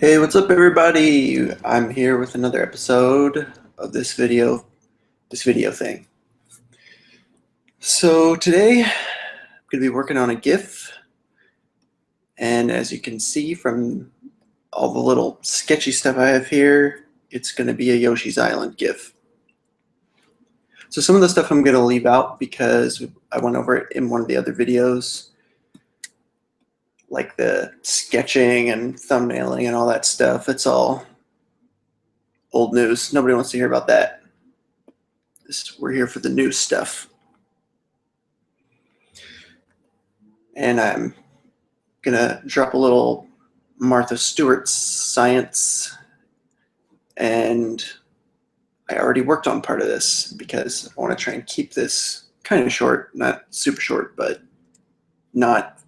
Hey, what's up everybody? I'm here with another episode of this video thing. So today I'm going to be working on a GIF, and as you can see from all the little sketchy stuff I have here, it's going to be a Yoshi's Island GIF. So some of the stuff I'm going to leave out because I went over it in one of the other videos, like the sketching and thumbnailing and all that stuff. It's all old news. Nobody wants to hear about that. We're here for the new stuff. And I'm gonna drop a little Martha Stewart science, and I already worked on part of this because I want to try and keep this kind of short, not super short, but not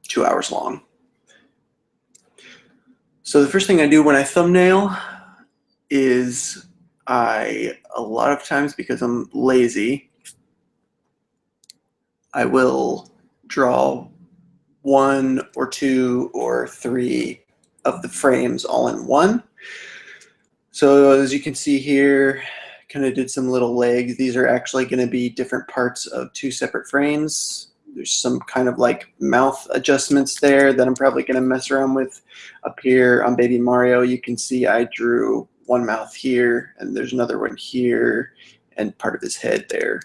2 hours long. So the first thing I do when I thumbnail is a lot of times, because I'm lazy, I will draw 1 or 2 or 3 of the frames all in one. So as you can see here, kind of did some little legs. These are actually going to be different parts of 2 separate frames. There's some kind of like mouth adjustments there that I'm probably going to mess around with. Up here on Baby Mario, you can see I drew one mouth here, and there's another one here, and part of his head there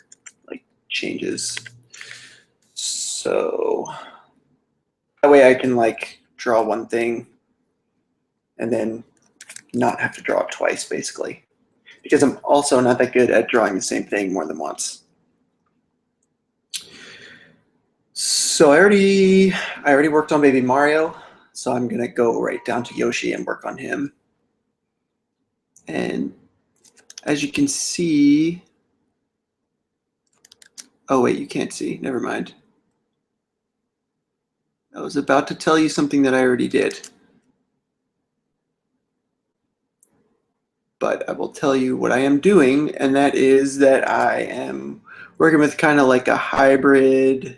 like changes. So that way I can like draw one thing and then not have to draw it twice, basically, because I'm also not that good at drawing the same thing more than once. So I already worked on Baby Mario, so I'm gonna go right down to Yoshi and work on him. And as you can see, oh wait, you can't see, never mind. I was about to tell you something that I already did, but I will tell you what I am doing, and that is that I am working with kind of like a hybrid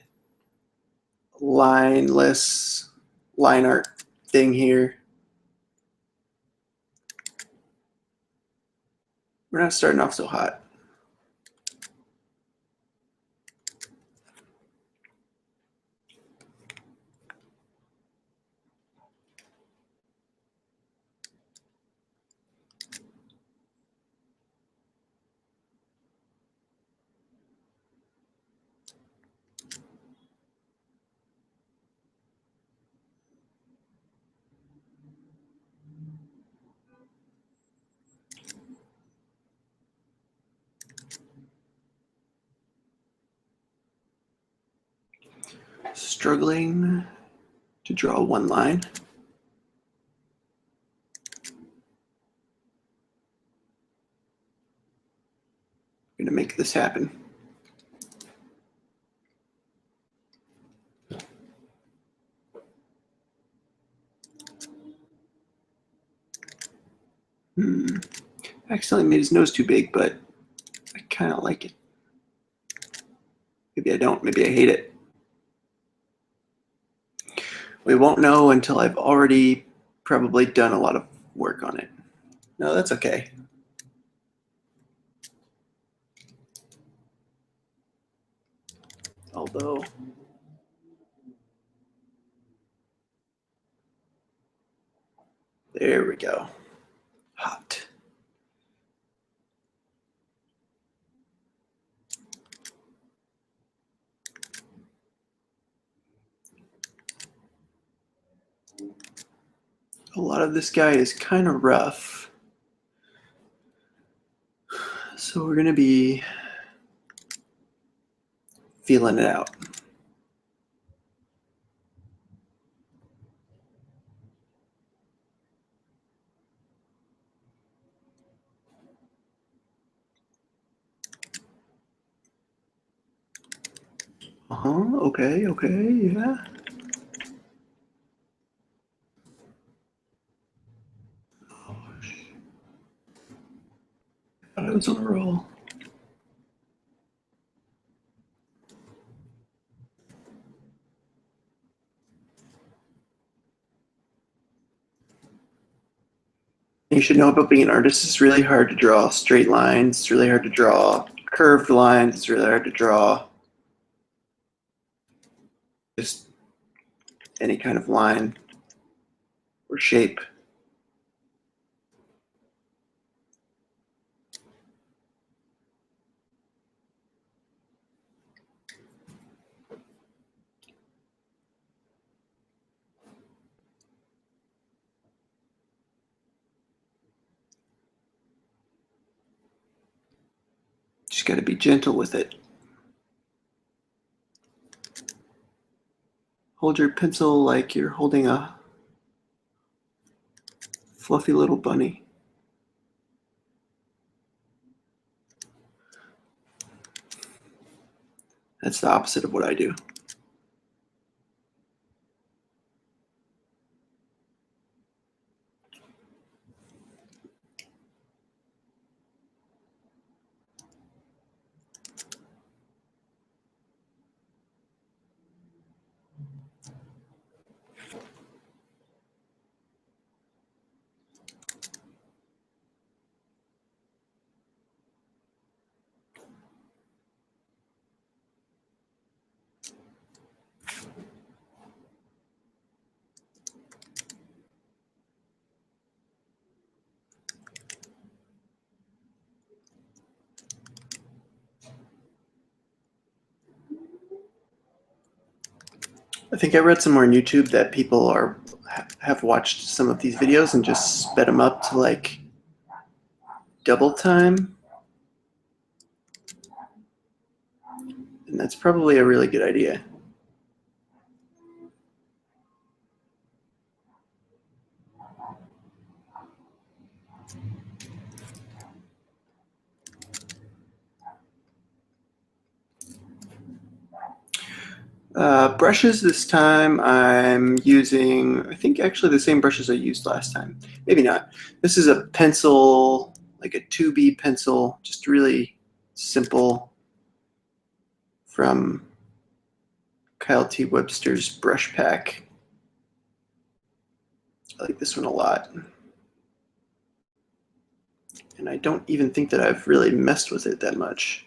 lineless line art thing here. We're not starting off so hot. Struggling to draw one line. I'm gonna make this happen. I accidentally made his nose too big, but I kind of like it. Maybe I don't, maybe I hate it. We won't know until I've already probably done a lot of work on it. No, that's okay. Although, there we go. Hot. A lot of this guy is kind of rough, so we're gonna be feeling it out. Okay, yeah. Thought I was on a roll. You should know about being an artist. It's really hard to draw straight lines. It's really hard to draw curved lines. It's really hard to draw just any kind of line or shape. Just got to be gentle with it. Hold your pencil like you're holding a fluffy little bunny. That's the opposite of what I do. I think I read somewhere on YouTube that people have watched some of these videos and just sped them up to like double time. And that's probably a really good idea. Brushes this time I'm using, I think actually the same brushes I used last time. Maybe not. This is a pencil, like a 2B pencil, just really simple, from Kyle T. Webster's brush pack. I like this one a lot. And I don't even think that I've really messed with it that much.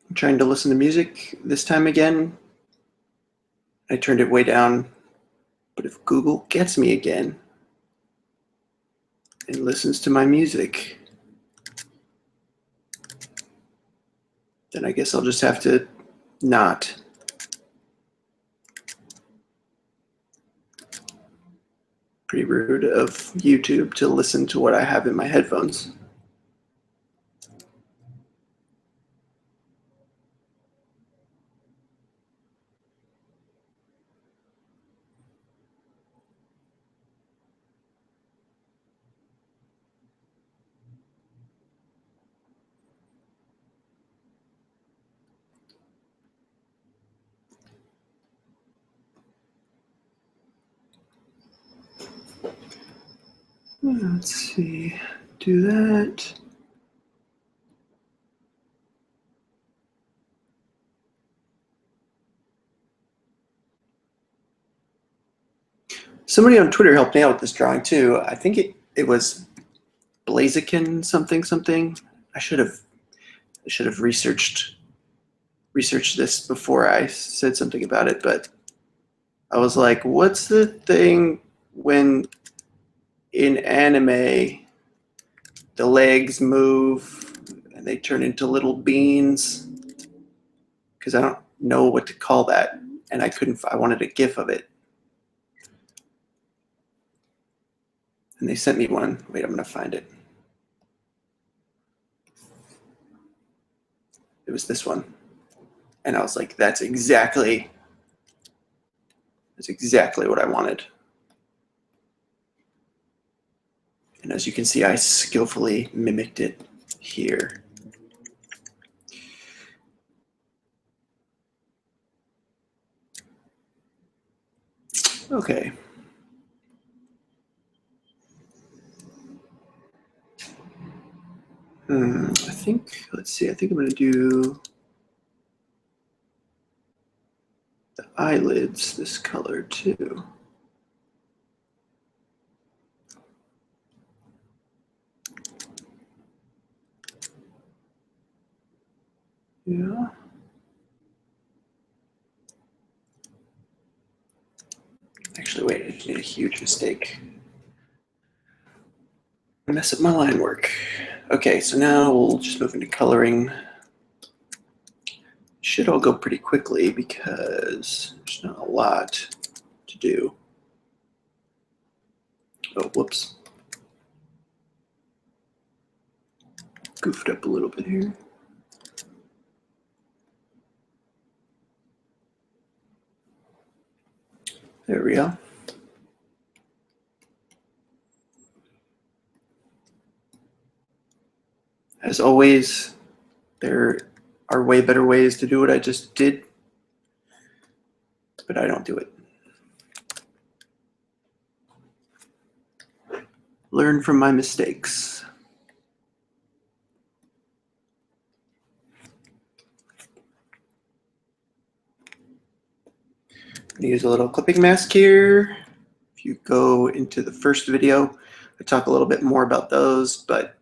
I'm trying to listen to music this time again. I turned it way down, but if Google gets me again and listens to my music, then I guess I'll just have to not. Pretty rude of YouTube to listen to what I have in my headphones. Let's see, do that. Somebody on Twitter helped me out with this drawing too. I think it was Blaziken something. I should have researched this before I said something about it, but I was like, what's the thing when in anime the legs move and they turn into little beans? Because I don't know what to call that, and I wanted a GIF of it. And they sent me one. Wait, I'm gonna find it. It was this one. And I was like, that's exactly what I wanted. And as you can see, I skillfully mimicked it. here. Okay. I think, let's see, I think I'm going to do the eyelids this color too. Yeah. Actually, wait, I just made a huge mistake. Mess up my line work. Okay, so now we'll just move into coloring. Should all go pretty quickly because there's not a lot to do. Oh, whoops. Goofed up a little bit here. There we go. As always, there are way better ways to do what I just did, but I don't do it. Learn from my mistakes. Use a little clipping mask here. If you go into the first video, I talk a little bit more about those, but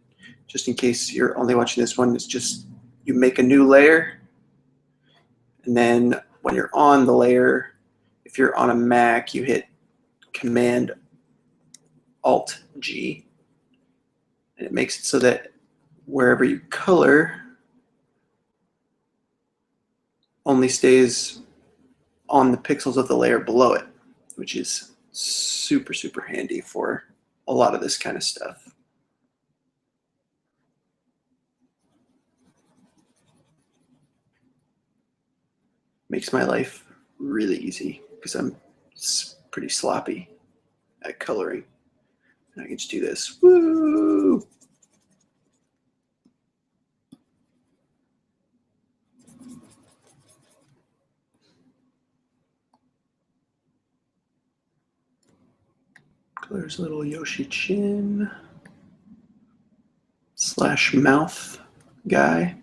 just in case you're only watching this one, it's just you make a new layer, and then when you're on the layer, if you're on a Mac, you hit Command Alt G, and it makes it so that wherever you color only stays on the pixels of the layer below it, which is super, super handy for a lot of this kind of stuff. Makes my life really easy because I'm pretty sloppy at coloring. And I can just do this. Woo! There's a little Yoshi chin / mouth guy.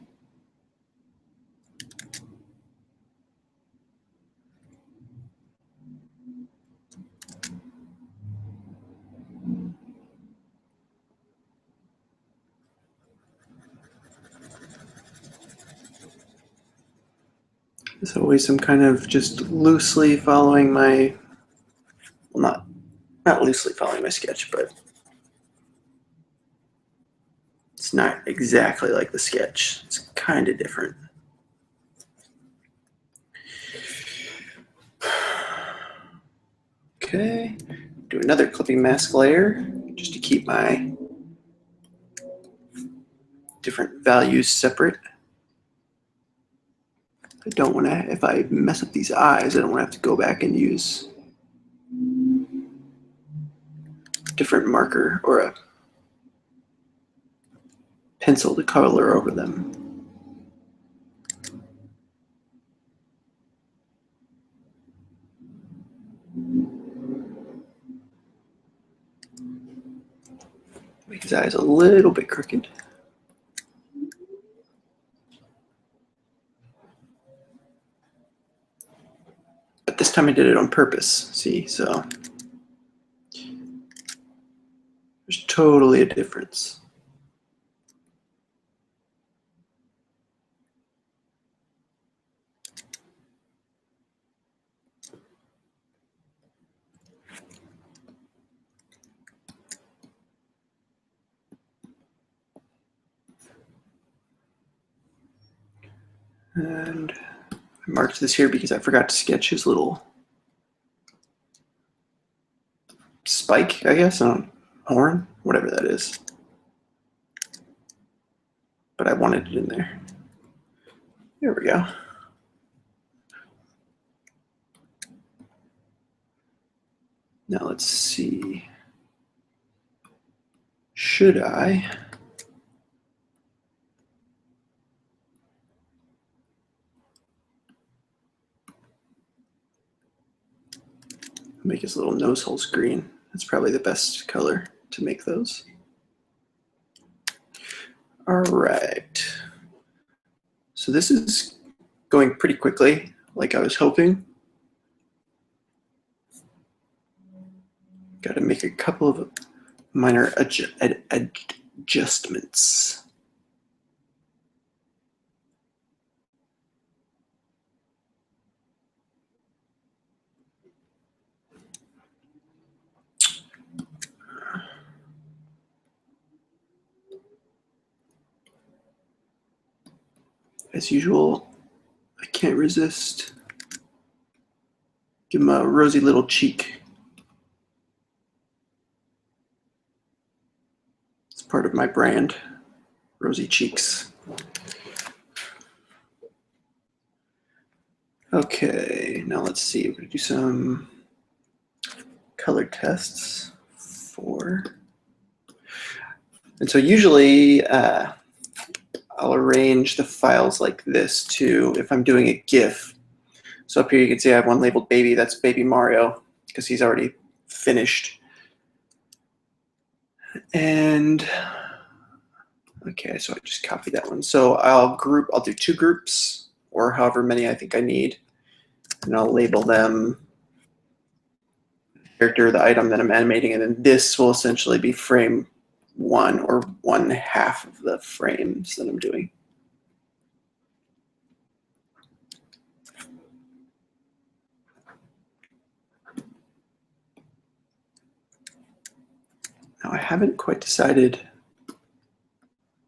As always, I'm kind of just loosely following my, well, not loosely following my sketch, but it's not exactly like the sketch. It's kind of different. Okay, do another clipping mask layer just to keep my different values separate. I don't want to, if I mess up these eyes, I don't want to have to go back and use a different marker or a pencil to color over them. Make his eyes a little bit crooked. But this time I did it on purpose, see, so there's totally a difference. And I marked this here because I forgot to sketch his little spike, I guess, on horn, whatever that is. But I wanted it in there. There we go. Now let's see. Should I Make his little nose holes green. That's probably the best color to make those. All right. So this is going pretty quickly, like I was hoping. Got to make a couple of minor adjustments. As usual, I can't resist. Give him a rosy little cheek. It's part of my brand, rosy cheeks. Okay, now let's see. We're gonna do some color tests for. And so usually I'll arrange the files like this too if I'm doing a GIF. So up here you can see I have one labeled baby, that's baby Mario, because he's already finished. And okay, so I just copied that one. So I'll do 2 groups or however many I think I need. And I'll label them character, the item that I'm animating, and then this will essentially be frame 1 or 1/2 of the frames that I'm doing. Now I haven't quite decided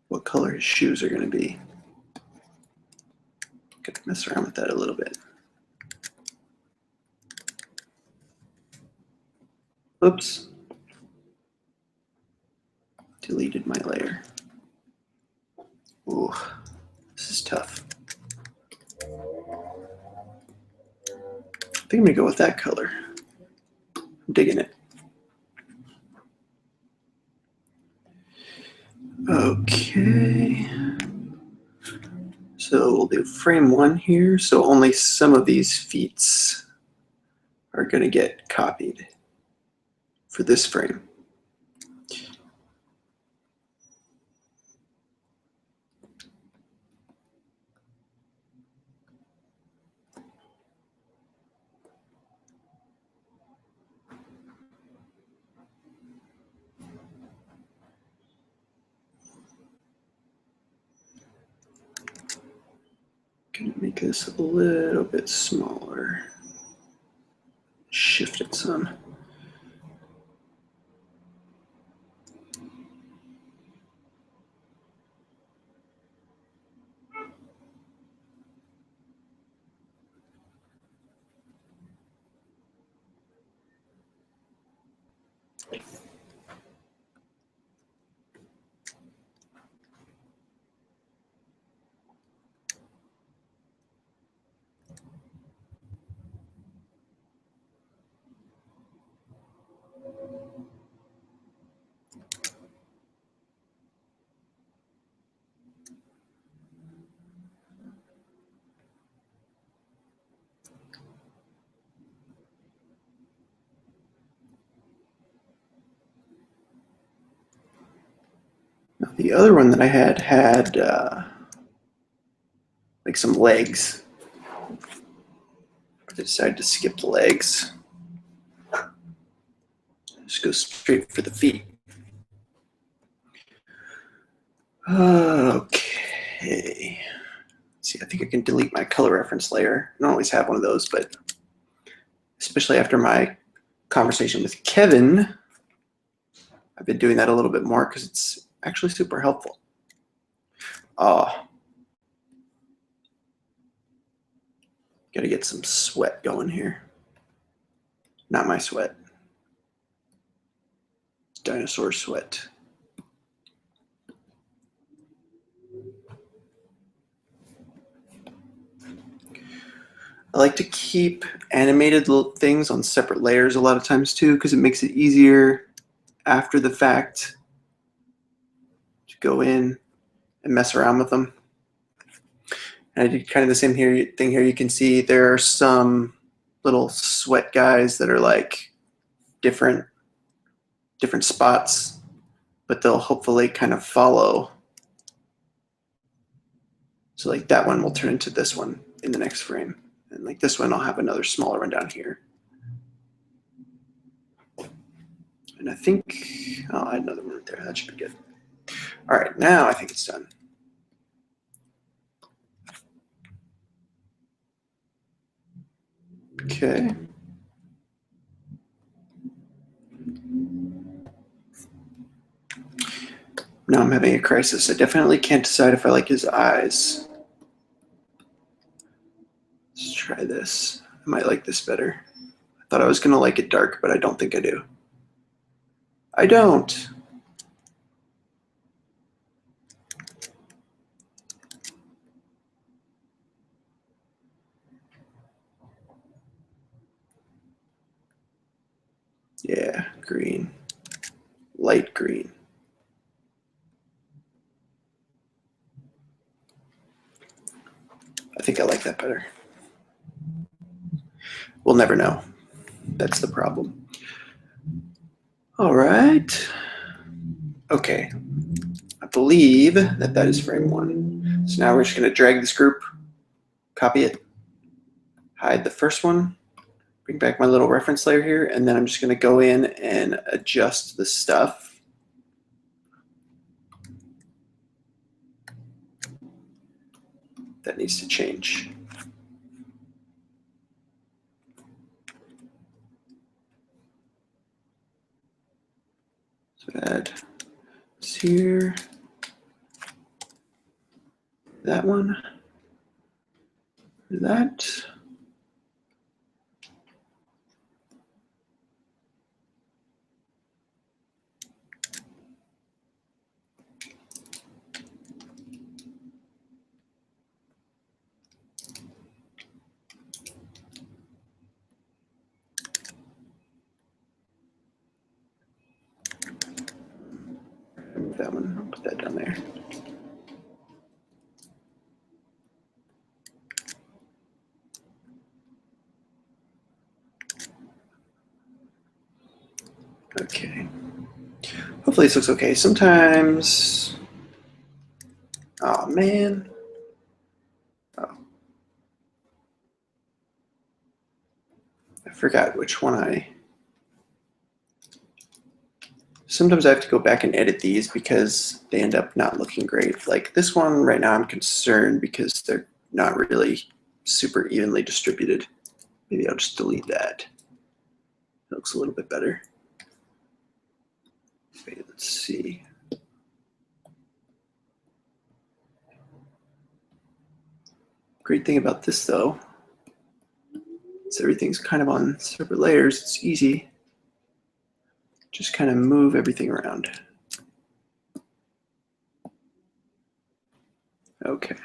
what color his shoes are going to be. Get to mess around with that a little bit. Oops. Deleted my layer. Ooh, this is tough. I think I'm going to go with that color. I'm digging it. Okay. So we'll do frame 1 here. So only some of these feet are going to get copied for this frame. Gonna make this a little bit smaller. Shift it some. Now the other one that I had like some legs. I decided to skip the legs. Just go straight for the feet. Okay. Let's see, I think I can delete my color reference layer. I don't always have one of those, but especially after my conversation with Kevin, I've been doing that a little bit more because it's actually super helpful. Got to get some sweat going here. Not my sweat. Dinosaur sweat. I like to keep animated little things on separate layers a lot of times too, because it makes it easier after the fact to go in and mess around with them. And I did kind of the same thing here. You can see there are some little sweat guys that are like different spots, but they'll hopefully kind of follow. So like that one will turn into this one in the next frame. And like this one, I'll have another smaller one down here. And I think I'll add another one right there. That should be good. All right, now I think it's done. Okay. Now I'm having a crisis. I definitely can't decide if I like his eyes. Let's try this. I might like this better. I thought I was going to like it dark, but I don't think I do. I don't. Yeah, green. Light green. I think I like that better. We'll never know. That's the problem. All right. Okay. I believe that is frame one. So now we're just going to drag this group, copy it, hide the first one, bring back my little reference layer here, and then I'm just going to go in and adjust the stuff. That needs to change. So add this here, that one, that. Remove that one, I'll put that down there. Okay. Hopefully this looks okay. Sometimes, oh man. Oh. I forgot which one sometimes I have to go back and edit these because they end up not looking great. Like this one right now I'm concerned because they're not really super evenly distributed. Maybe I'll just delete that. It looks a little bit better. Okay, let's see. Great thing about this though, is everything's kind of on separate layers. It's easy. Just kind of move everything around. Okay.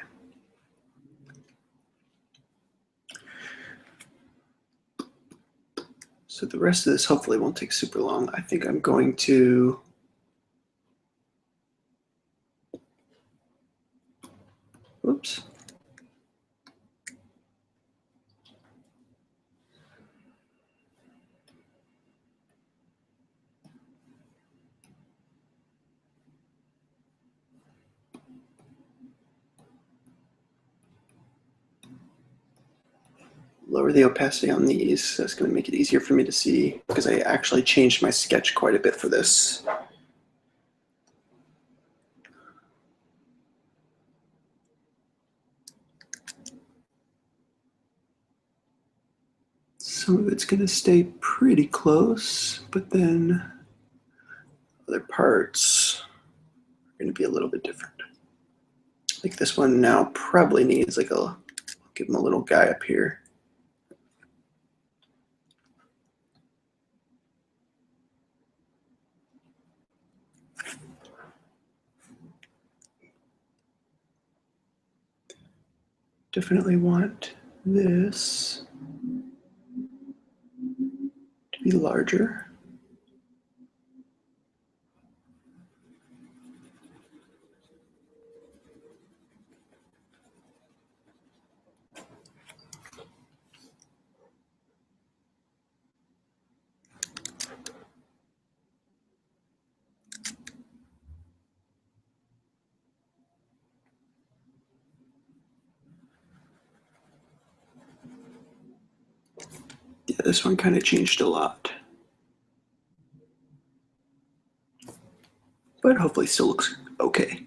So the rest of this hopefully won't take super long. I think I'm going to whoops. Lower the opacity on these. That's going to make it easier for me to see because I actually changed my sketch quite a bit for this. Some of it's going to stay pretty close, but then other parts are going to be a little bit different. Like this one now probably needs like I'll give him a little guy up here. Definitely want this to be larger. Yeah, this one kind of changed a lot. But hopefully still looks okay.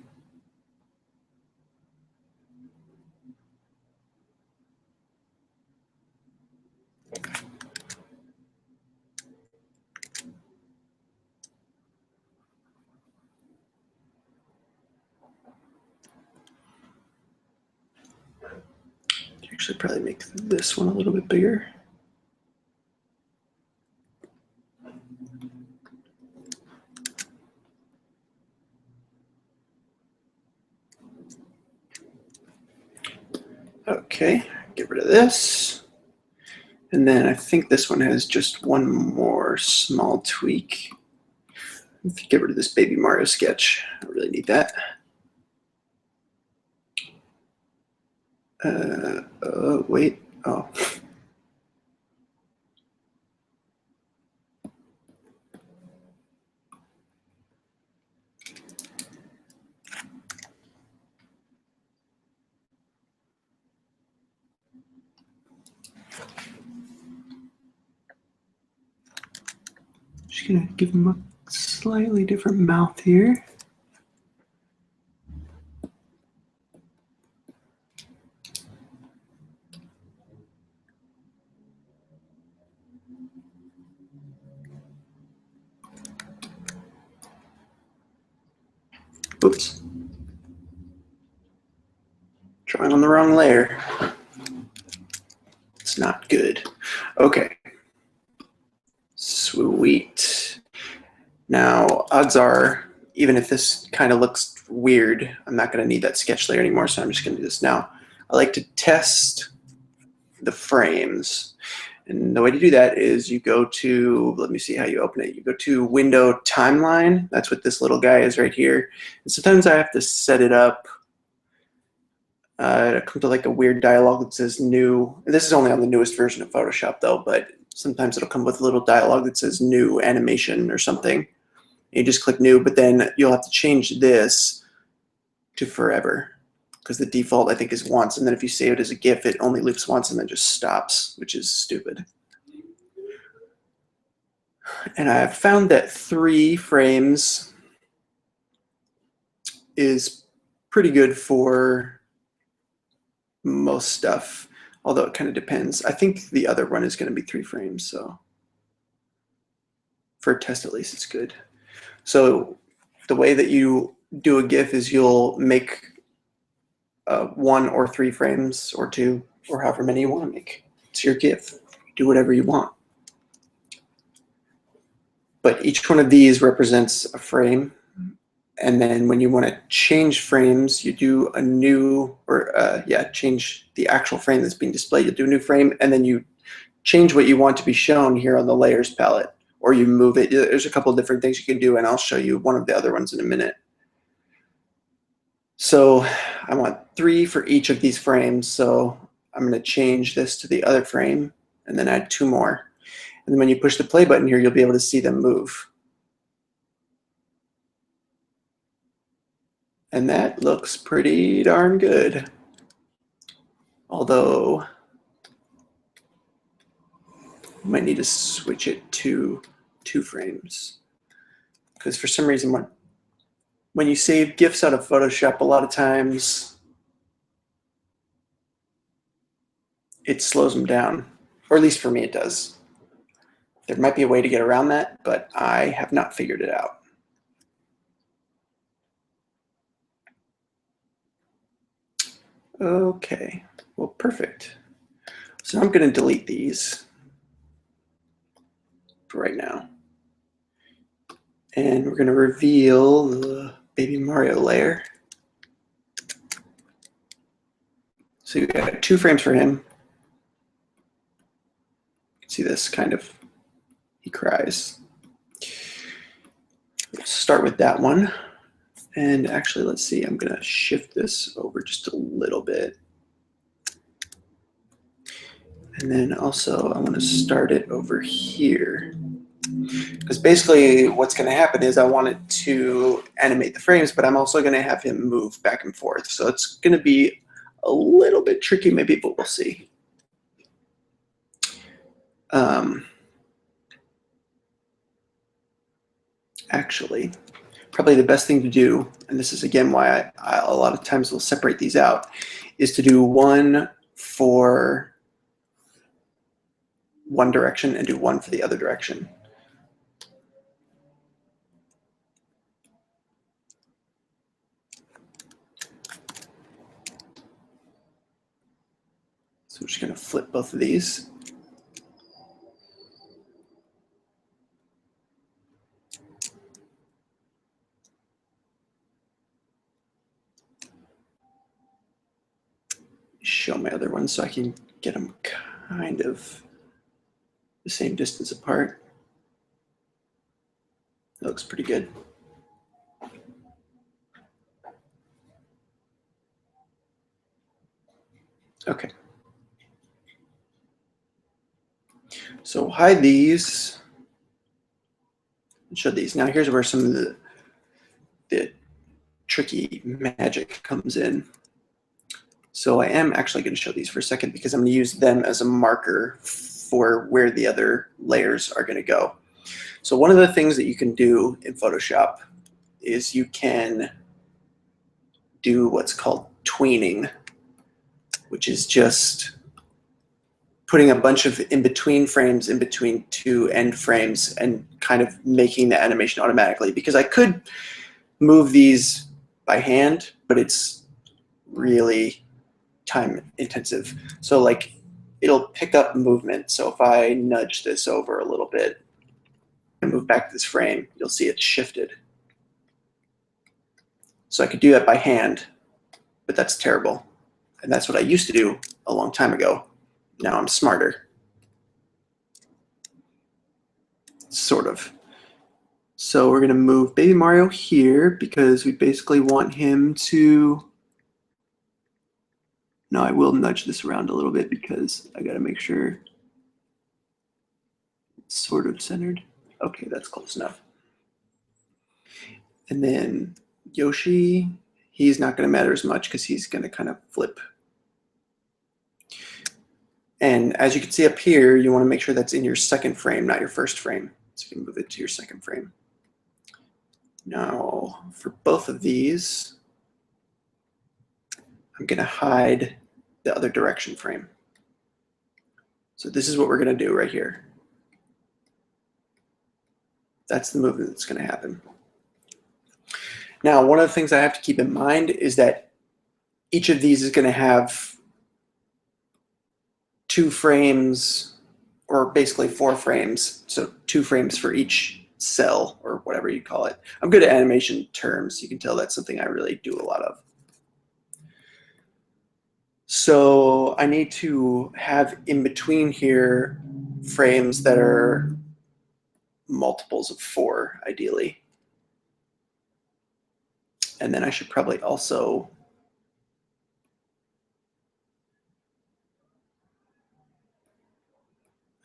Actually probably make this one a little bit bigger. Okay, get rid of this. And then I think this one has just one more small tweak. Get rid of this Baby Mario sketch. I don't really need that. Wait. Oh. Just gonna give him a slightly different mouth here. Oops. Drawing on the wrong layer. It's not good. Okay. Sweet. Now, odds are, even if this kind of looks weird, I'm not going to need that sketch layer anymore, so I'm just going to do this now. I like to test the frames. And the way to do that is you go to, let me see how you open it. You go to Window Timeline. That's what this little guy is right here. And sometimes I have to set it up. It comes to like a weird dialogue that says new. This is only on the newest version of Photoshop though, but sometimes it'll come with a little dialogue that says new animation or something. You just click new, but then you'll have to change this to forever because the default I think is once, and then if you save it as a GIF, it only loops once and then just stops, which is stupid. And I've found that 3 frames is pretty good for most stuff, although it kind of depends. I think the other one is going to be 3 frames, so for a test at least it's good. So the way that you do a GIF is you'll make 1 or 3 frames or 2 or however many you want to make. It's your GIF. Do whatever you want. But each one of these represents a frame. And then when you want to change frames, you do a new, or change the actual frame that's being displayed. You do a new frame, and then you change what you want to be shown here on the layers palette, or you move it. There's a couple of different things you can do, and I'll show you one of the other ones in a minute. So I want 3 for each of these frames. So I'm going to change this to the other frame and then add 2 more. And then when you push the play button here, you'll be able to see them move. And that looks pretty darn good. Although you might need to switch it to 2 frames. Because for some reason, when you save GIFs out of Photoshop, a lot of times it slows them down. Or at least for me it does. There might be a way to get around that, but I have not figured it out. Okay, well, perfect. So I'm going to delete these for right now. And we're going to reveal the Baby Mario layer. So you've got 2 frames for him. You can see this kind of, he cries. Let's start with that one. And actually, let's see, I'm going to shift this over just a little bit. And then also, I want to start it over here. Because basically, what's going to happen is I want it to animate the frames, but I'm also going to have him move back and forth. So it's going to be a little bit tricky maybe, but we'll see. Actually, probably the best thing to do, and this is again why I a lot of times will separate these out, is to do one for one direction and do one for the other direction. So we're just going to flip both of these. Show my other ones so I can get them kind of the same distance apart. That looks pretty good. Okay. So we'll hide these and show these. Now here's where some of the tricky magic comes in. So I am actually going to show these for a second because I'm going to use them as a marker for where the other layers are going to go. So one of the things that you can do in Photoshop is you can do what's called tweening, which is just putting a bunch of in-between frames in between two end frames and kind of making the animation automatically. Because I could move these by hand, but it's really time intensive. So like it'll pick up movement. So if I nudge this over a little bit and move back to this frame, you'll see it's shifted. So I could do that by hand, but that's terrible. And that's what I used to do a long time ago. Now I'm smarter. Sort of. So we're going to move Baby Mario here because we basically want him to... No, I will nudge this around a little bit because I got to make sure it's sort of centered. Okay, that's close enough. And then Yoshi, he's not going to matter as much because he's going to kind of flip. And as you can see up here, you want to make sure that's in your second frame, not your first frame. So you can move it to your second frame. Now, for both of these, I'm going to hide the other direction frame. So this is what we're going to do right here. That's the movement that's going to happen. Now, one of the things I have to keep in mind is that each of these is going to have 2 frames, or basically 4 frames. So 2 frames for each cell, or whatever you call it. I'm good at animation terms. You can tell that's something I really do a lot of. So I need to have in between here frames that are multiples of 4, ideally. And then I should probably also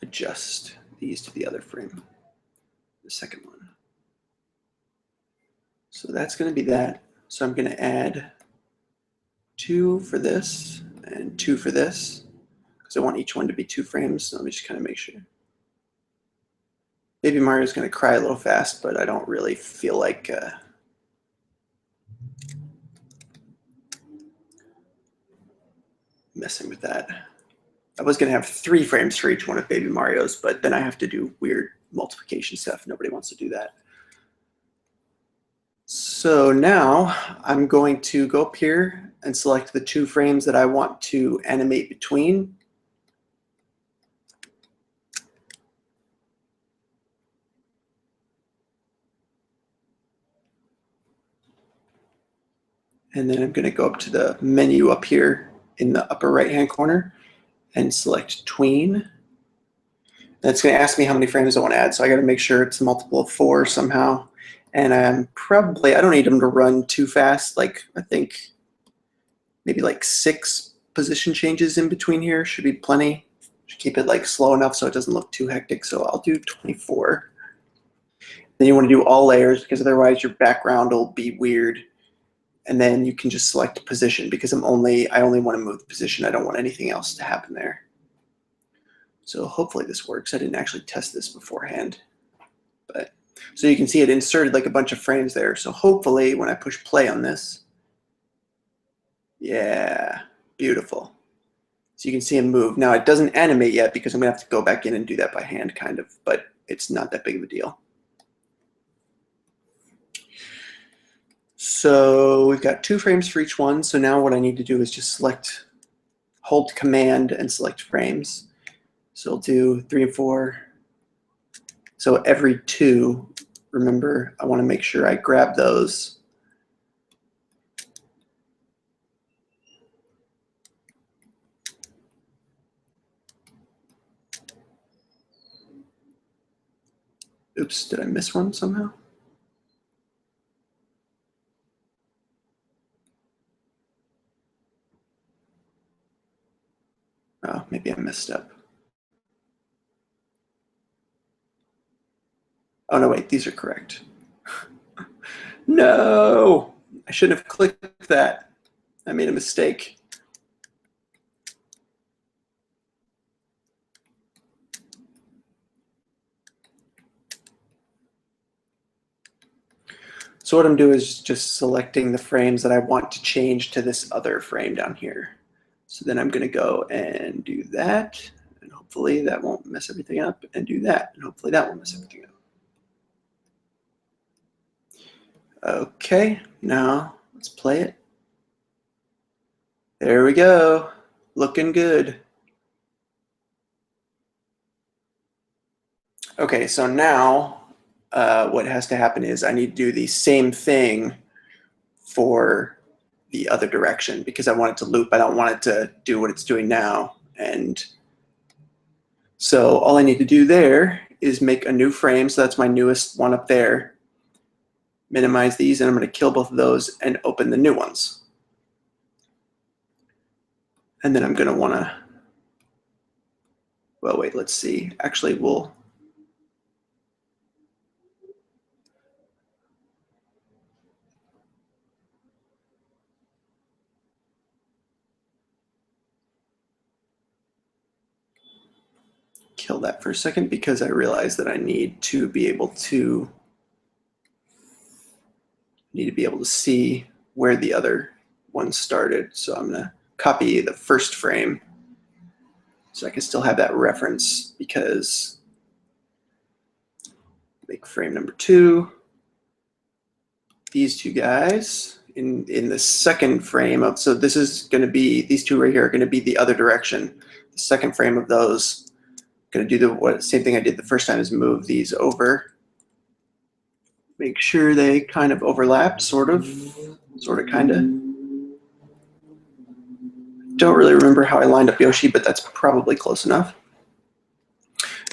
adjust these to the other frame, the second one. So that's going to be that. So I'm going to add 2 for this and 2 for this because I want each one to be 2 frames. So let me just kind of make sure. Baby Mario's going to cry a little fast, but I don't really feel like messing with that. I was going to have 3 frames for each one of Baby Mario's, but then I have to do weird multiplication stuff. Nobody wants to do that. So now I'm going to go up here and select the 2 frames that I want to animate between. And then I'm going to go up to the menu up here in the upper right-hand corner and select tween. That's going to ask me how many frames I want to add. So I got to make sure it's a multiple of 4 somehow. And I'm probably, I don't need them to run too fast. Like I think maybe like 6 position changes in between here should be plenty. Should keep it like slow enough so it doesn't look too hectic. So I'll do 24. Then you want to do all layers because otherwise your background will be weird. And then you can just select position because I only want to move the position. I don't want anything else to happen there. So hopefully this works. I didn't actually test this beforehand. But so you can see it inserted like a bunch of frames there. So hopefully when I push play on this, yeah, beautiful. So you can see him move. Now it doesn't animate yet because I'm gonna have to go back in and do that by hand kind of, but it's not that big of a deal. So we've got 2 frames for each one. So now what I need to do is just hold command and select frames. So I'll do 3 and 4. So every 2, remember, I want to make sure I grab those. Oops, did I miss one somehow? Oh, maybe I messed up. Oh, no, wait, these are correct. No, I shouldn't have clicked that. I made a mistake. So what I'm doing is just selecting the frames that I want to change to this other frame down here. So then I'm going to go and do that, and hopefully that won't mess everything up, and do that, and hopefully that won't mess everything up. Okay, now let's play it. There we go, looking good. Okay, so now what has to happen is I need to do the same thing for the other direction because I want it to loop. I don't want it to do what it's doing now. And so all I need to do there is make a new frame. So that's my newest one up there. Minimize these, and I'm going to kill both of those and open the new ones. And then I'm going to want to, well, wait, let's see. Actually, we'll kill that for a second because I realize that I need to be able to see where the other one started. So I'm going to copy the first frame so I can still have that reference because make frame number 2. These 2 guys in the second frame of, so this is going to be, these 2 right here are going to be the other direction. The second frame of those, going to do the same thing I did the first time, is move these over. Make sure they kind of overlap, sort of, kind of. Don't really remember how I lined up Yoshi, but that's probably close enough.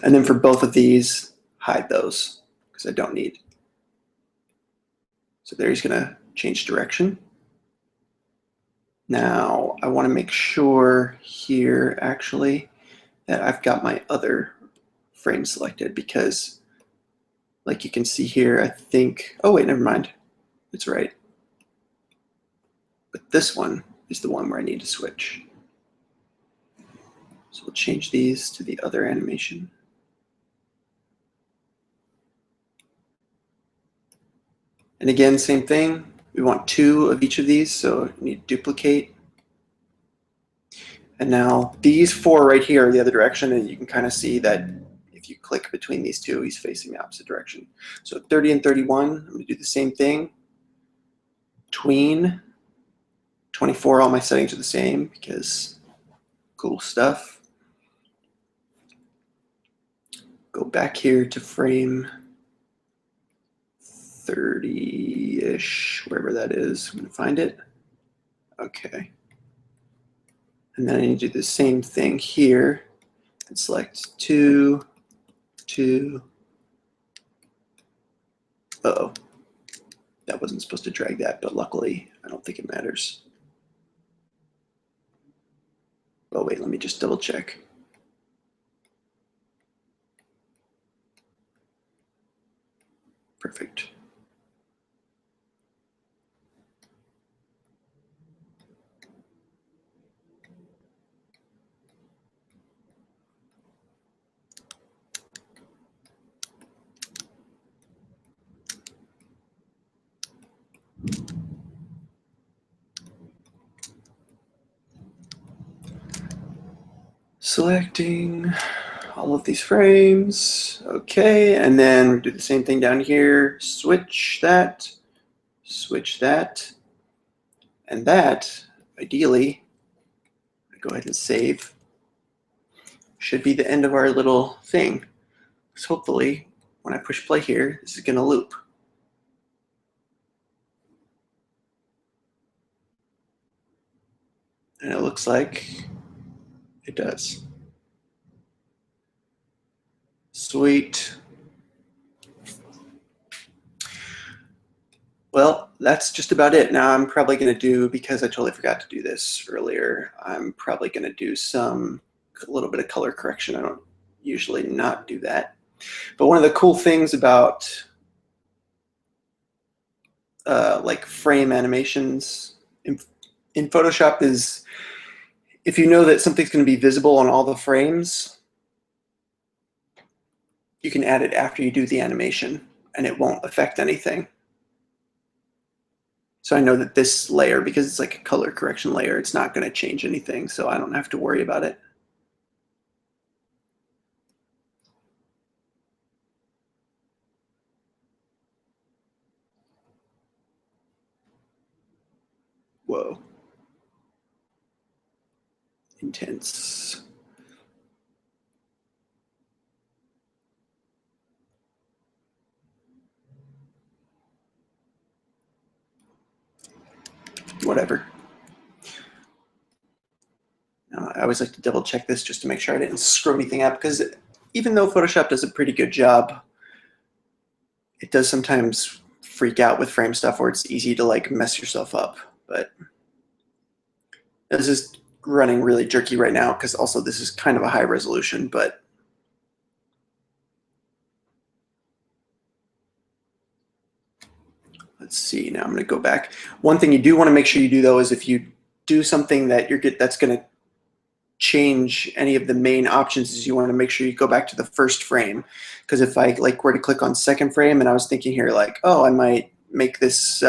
And then for both of these, hide those because I don't need. So there he's going to change direction. Now I want to make sure here actually that I've got my other frame selected because like you can see here, I think, oh wait, never mind. It's right. But this one is the one where I need to switch. So we'll change these to the other animation. And again, same thing. We want 2 of each of these, so we need to duplicate. And now these 4 right here are the other direction, and you can kind of see that if you click between these 2, he's facing the opposite direction. So 30 and 31, I'm going to do the same thing. Tween, 24, all my settings are the same because cool stuff. Go back here to frame 30-ish, wherever that is. I'm going to find it. Okay. And then I need to do the same thing here and select 2, 2. Uh-oh. That wasn't supposed to drag that, but luckily I don't think it matters. Oh wait, let me just double check. Perfect. Selecting all of these frames. Okay, and then we do the same thing down here. Switch that, and that, ideally, go ahead and save. Should be the end of our little thing. So hopefully, when I push play here, this is going to loop. And it looks like it does. Sweet. Well, that's just about it. Now I'm probably going to do, because I totally forgot to do this earlier, I'm probably going to do a little bit of color correction. I don't usually not do that. But one of the cool things about like frame animations in Photoshop is if you know that something's going to be visible on all the frames, you can add it after you do the animation and it won't affect anything. So I know that this layer, because it's like a color correction layer, it's not going to change anything, so I don't have to worry about it. Whoa. Intense. Whatever. I always like to double check this just to make sure I didn't screw anything up, because even though Photoshop does a pretty good job, it does sometimes freak out with frame stuff where it's easy to like mess yourself up. But this is running really jerky right now because also this is kind of a high resolution, but let's see. Now I'm going to go back. One thing you do want to make sure you do though is if you do something that that's going to change any of the main options, is you want to make sure you go back to the first frame. Because if I like were to click on second frame and I was thinking here like, oh, I might make this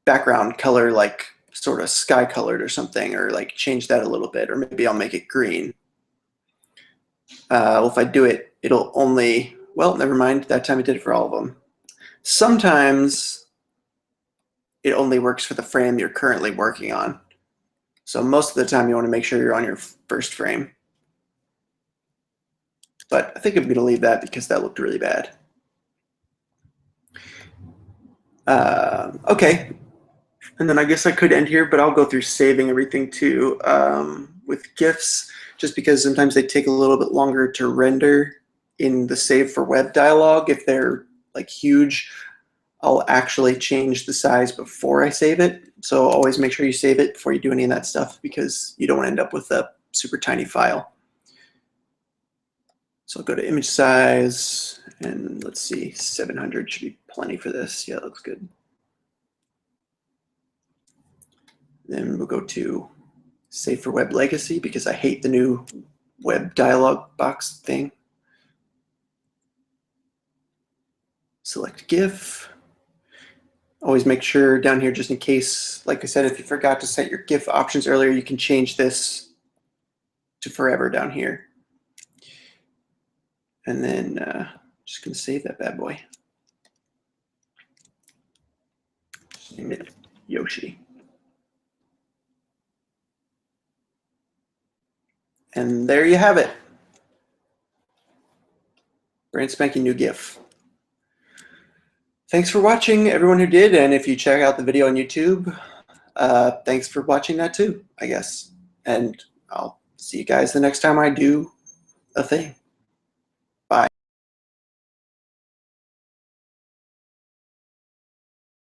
background color like sort of sky colored or something, or like change that a little bit, or maybe I'll make it green. Well, if I do it, it'll only, well, never mind. That time it did it for all of them. Sometimes it only works for the frame you're currently working on. So most of the time you want to make sure you're on your first frame. But I think I'm going to leave that because that looked really bad. Okay. And then I guess I could end here, but I'll go through saving everything too with GIFs, just because sometimes they take a little bit longer to render in the save for web dialog. If they're like huge, I'll actually change the size before I save it. So always make sure you save it before you do any of that stuff, because you don't want to end up with a super tiny file. So I'll go to image size, and let's see, 700 should be plenty for this. Yeah, it looks good. Then we'll go to Save for Web Legacy, because I hate the new web dialog box thing. Select GIF. Always make sure down here, just in case, like I said, if you forgot to set your GIF options earlier, you can change this to forever down here. And then just going to save that bad boy. Name it Yoshi. And there you have it. Brand spanking new GIF. Thanks for watching, everyone who did. And if you check out the video on YouTube, thanks for watching that too, I guess. And I'll see you guys the next time I do a thing.